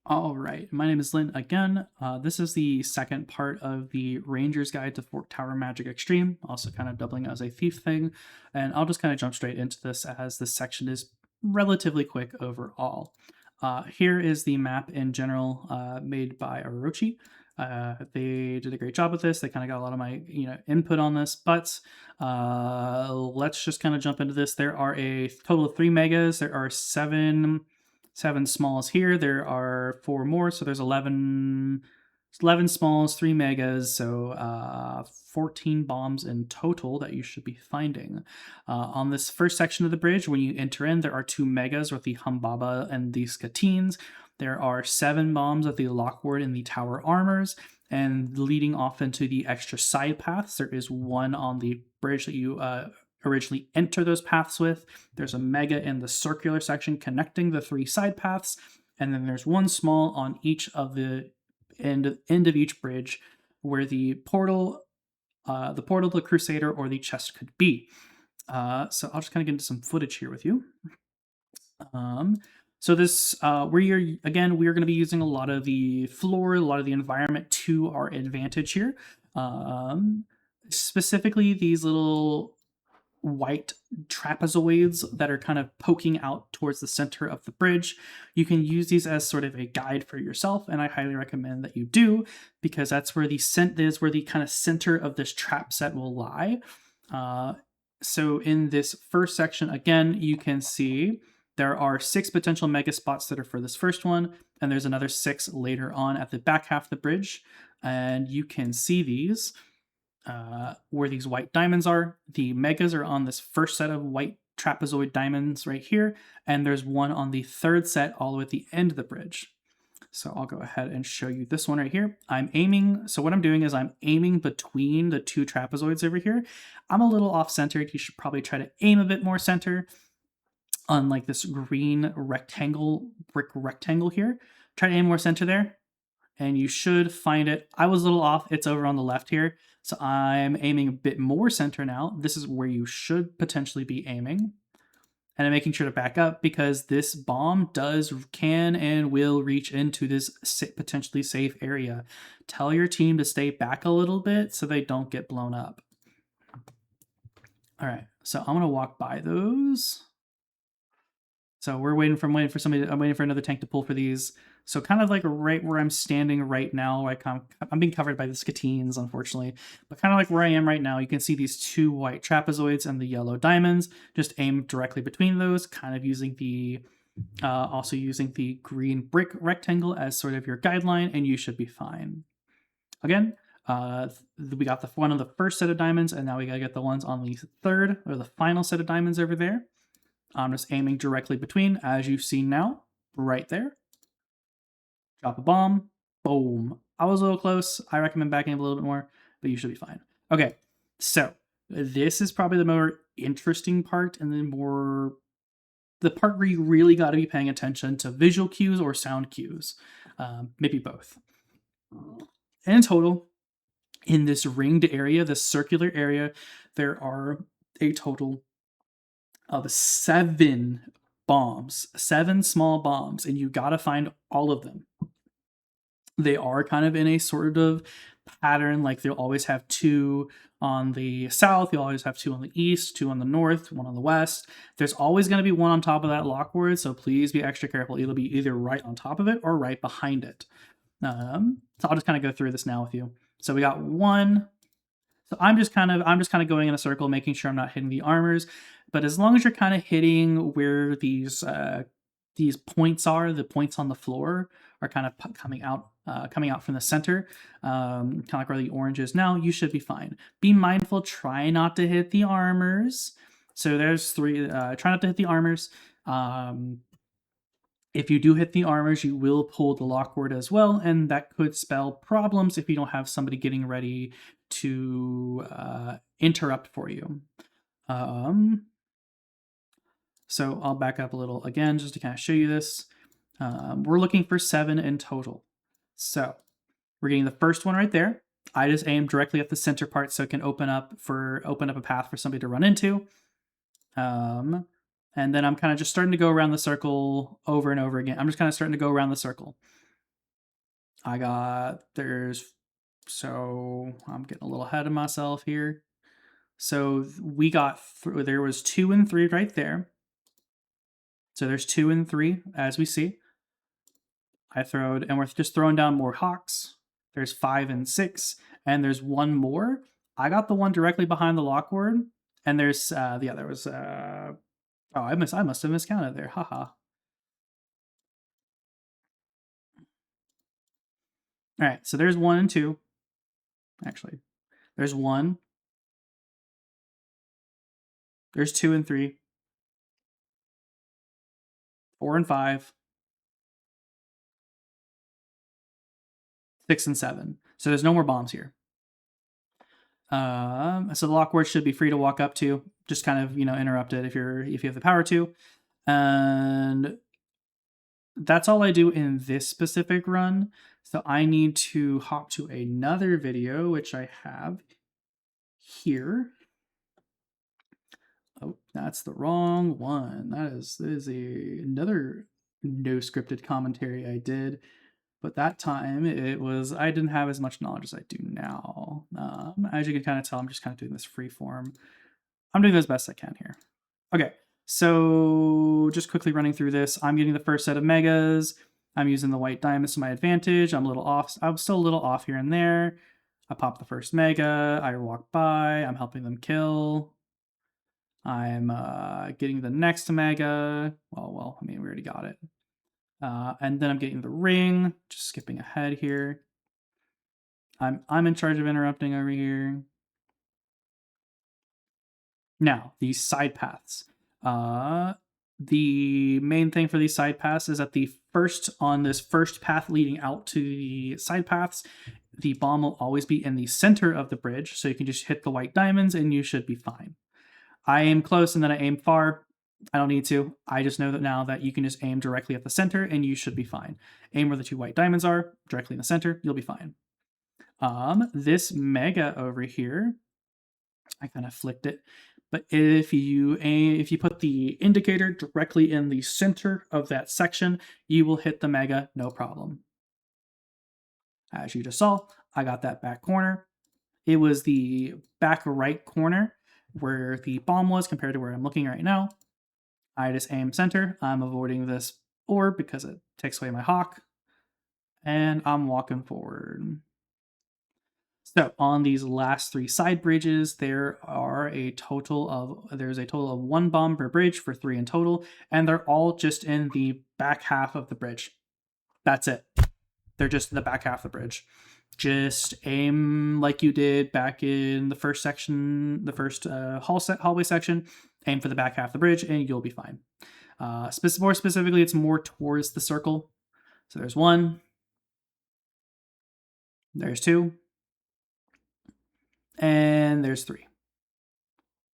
All right, my name is Lynn again. This is the second part of the Ranger's Guide to Fork Tower Magic Extreme, also kind of doubling as a thief thing. And I'll just kind of jump straight into this as this section is relatively quick overall. Here is the map in general made by Orochi. They did a great job with this. They kind of got a lot of my input on this, but let's just kind of jump into this. There are a total of 3 megas. There are seven smalls here. There are 4 more, so there's 11 smalls, 3 megas, so 14 bombs in total that you should be finding. On this first section of the bridge, when you enter in, there are 2 megas with the Humbaba and the Skatines. There are 7 bombs with the Lockwood and the Tower Armors, and leading off into the extra side paths, there is 1 on the bridge that you originally enter those paths with. There's a mega in the circular section connecting the 3 side paths, and then there's 1 small on each of the end of each bridge where the portal, the Crusader, or the chest could be. So I'll just kind of get into some footage here with you. So this, we are going to be using a lot of the floor, a lot of the environment to our advantage here. Specifically, these little white trapezoids that are kind of poking out towards the center of the bridge. You can use these as sort of a guide for yourself, and I highly recommend that you do, because that's where the kind of center of this trap set will lie. So in this first section, again, you can see there are 6 potential mega spots that are for this first one, and there's another 6 later on at the back half of the bridge, and you can see these where these white diamonds are. The megas are on this first set of white trapezoid diamonds right here, and there's 1 on the third set all the way at the end of the bridge. So I'll go ahead and show you this one right here. So what I'm doing is I'm aiming between the 2 trapezoids over here. I'm a little off-centered. You should probably try to aim a bit more center on like this green brick rectangle here. Try to aim more center there, and you should find it. I was a little off. It's over on the left here. So I'm aiming a bit more center now. This is where you should potentially be aiming. And I'm making sure to back up because this bomb can and will reach into this potentially safe area. Tell your team to stay back a little bit so they don't get blown up. All right, so I'm gonna walk by those. So I'm waiting for another tank to pull for these. So kind of like right where I'm standing right now, like I'm being covered by the Skatines, unfortunately. But kind of like where I am right now, you can see these 2 white trapezoids and the yellow diamonds. Just aim directly between those, kind of using also using the green brick rectangle as sort of your guideline, and you should be fine. Again, we got the one on the first set of diamonds, and now we gotta get the ones on the third, or the final set of diamonds over there. I'm just aiming directly between, as you've seen now, right there. Drop a bomb. Boom. I was a little close. I recommend backing up a little bit more, but you should be fine. Okay, so this is probably the more interesting part, and the part where you really got to be paying attention to visual cues or sound cues. Maybe both. And in total, in this ringed area, this circular area, there are a total of 7 bombs, 7 small bombs, and you gotta find all of them. They are kind of in a sort of pattern, like they'll always have 2 on the south, you'll always have 2 on the east, 2 on the north, 1 on the west. There's always going to be 1 on top of that Lockwood, so please be extra careful. It'll be either right on top of it or right behind it. So I'll just kind of go through this now with you. So we got 1. So I'm just kind of going in a circle, making sure I'm not hitting the armors. But as long as you're kind of hitting where these points are, the points on the floor are kind of coming out from the center, kind of like where the orange is now, you should be fine. Be mindful, try not to hit the armors. So there's 3, try not to hit the armors. If you do hit the armors, you will pull the Lockwood as well, and that could spell problems if you don't have somebody getting ready to interrupt for you. So I'll back up a little again just to kind of show you this. We're looking for 7 in total. So we're getting the first one right there. I just aimed directly at the center part so it can open up a path for somebody to run into. And then I'm kind of just starting to go around the circle over and over again. I'm just kind of starting to go around the circle. So I'm getting a little ahead of myself here. So we got, there was 2 and 3 right there. So there's 2 and 3, as we see. And we're just throwing down more hawks. There's 5 and 6, and there's one more. I got the one directly behind the lockboard, and there's there was I must have miscounted there. Haha. All right, so there's 1 and 2. Actually, there's 1. There's 2 and 3. 4 and 5. 6 and 7. So there's no more bombs here. So the lockboard should be free to walk up to. Just kind of interrupt it if you have the power to. And that's all I do in this specific run. So I need to hop to another video, which I have here. Oh, that's the wrong one. That is another no scripted commentary I did. But that time I didn't have as much knowledge as I do now. As you can kind of tell, I'm just kind of doing this free form. I'm doing as best I can here. Okay, so just quickly running through this. I'm getting the first set of megas. I'm using the white diamonds to my advantage. I'm a little off. I'm still a little off here and there. I pop the first mega. I walk by. I'm helping them kill. I'm getting the next mega. Well, I mean, we already got it. And then I'm getting the ring, just skipping ahead here. I'm in charge of interrupting over here. Now, these side paths. The main thing for these side paths is that on this first path leading out to the side paths, the bomb will always be in the center of the bridge, so you can just hit the white diamonds and you should be fine. I aim close and then I aim far. I don't need to. I just know that now that you can just aim directly at the center and you should be fine. Aim where the 2 white diamonds are, directly in the center, you'll be fine. This mega over here, I kind of flicked it, but if you put the indicator directly in the center of that section, you will hit the mega, no problem. As you just saw, I got that back corner. It was the back right corner where the bomb was compared to where I'm looking right now. I just aim center. I'm avoiding this orb because it takes away my hawk. And I'm walking forward. So on these last 3 side bridges, there's a total of 1 bomb per bridge for 3 in total, and they're all just in the back half of the bridge. That's it. They're just in the back half of the bridge. Just aim like you did back in the first section, the first hallway section. Aim for the back half of the bridge, and you'll be fine. More specifically, it's more towards the circle. So there's 1. There's 2. And there's 3.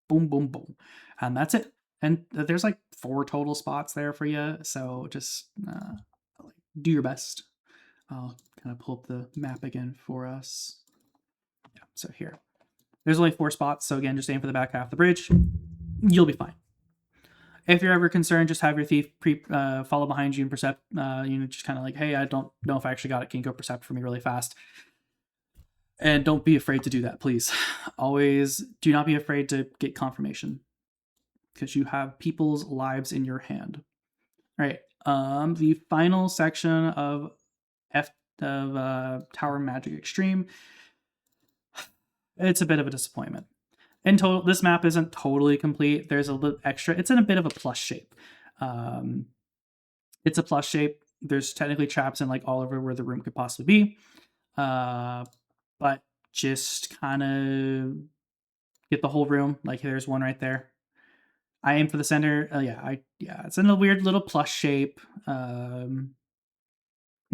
Boom, boom, boom. And that's it. And there's like 4 total spots there for you. So just do your best. I'll kind of pull up the map again for us. Yeah, so here. There's only 4 spots. So again, just aim for the back half of the bridge. You'll be fine. If you're ever concerned, just have your thief follow behind you and percept. Just kind of like, hey, I don't know if I actually got it. Can you go percept for me really fast? And don't be afraid to do that, please. Always do not be afraid to get confirmation because you have people's lives in your hand. All right. The final section of Tower Magic Extreme. It's a bit of a disappointment. In total, this map isn't totally complete. There's a little extra. It's in a bit of a plus shape. It's a plus shape. There's technically traps in like all over where the room could possibly be. But just kind of get the whole room. Like there's one right there. I aim for the center. It's in a weird little plus shape. Going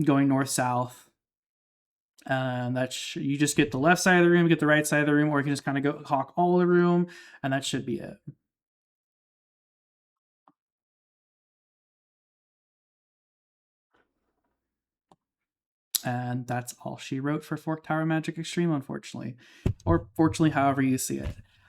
north-south. You just get the left side of the room, get the right side of the room, or you can just kind of go hawk all the room, and that should be it. And that's all she wrote for Fork Tower Magic Extreme, unfortunately. Or fortunately, however you see it.